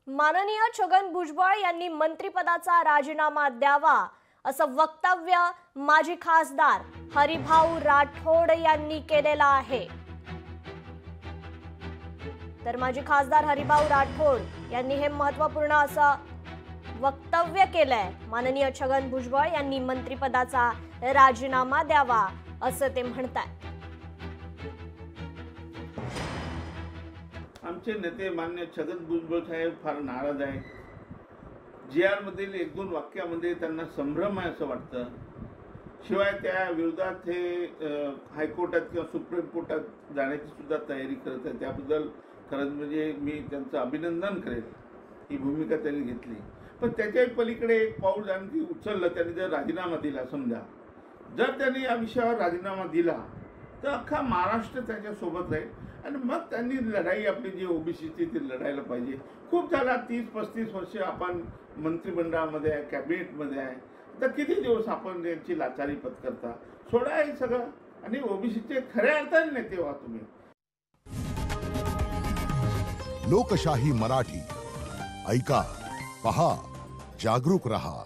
माननीय छगन भुजबळ यांनी मंत्रिपदाचा राजीनामा द्यावा असं वक्तव्य माजी खासदार हरिभाऊ राठोड यांनी केलेलं आहे। तर माजी खासदार हरिभाऊ राठोड यांनी हे महत्त्वपूर्ण असं वक्तव्य केलंय। माननीय छगन भुजबळ यांनी मंत्रिपदाचा राजीनामा द्यावा असं ते म्हणतात। आमचे नेते मान्य छगन भुजबळ साहेब फार नाराज आहेत। जीआर मधील एक दोन वाक्यामध्ये त्यांना संभ्रम आहे असं वाटतं। शिवाय त्या विरोधात हे हायकोर्टात किंवा सुप्रीम कोर्टात जाण्याची सुद्धा तयारी करत आहे। त्याबद्दल खरंच म्हणजे मी त्यांचं अभिनंदन करेन, ही भूमिका त्यांनी घेतली। पण त्याच्याही पलीकडे एक पाऊल आणखी उचललं त्यांनी, जर राजीनामा दिला, समजा जर त्यांनी या विषयावर राजीनामा दिला तर अख्खा महाराष्ट्र त्याच्या सोबत राहील आणि मग त्यांनी लढाई आपली जी ओबीसीची ती लढायला पाहिजे। खूप झाला 30-35 वर्ष आपण मंत्रिमंडळामध्ये आहे, कॅबिनेटमध्ये आहे, तर किती दिवस आपण यांची लाचारी पत्करता? सोडा हे सगळं आणि ओबीसीचे खऱ्या अर्थाने नेते व्हा तुम्ही। लोकशाही मराठी ऐका, पहा, जागरूक रहा।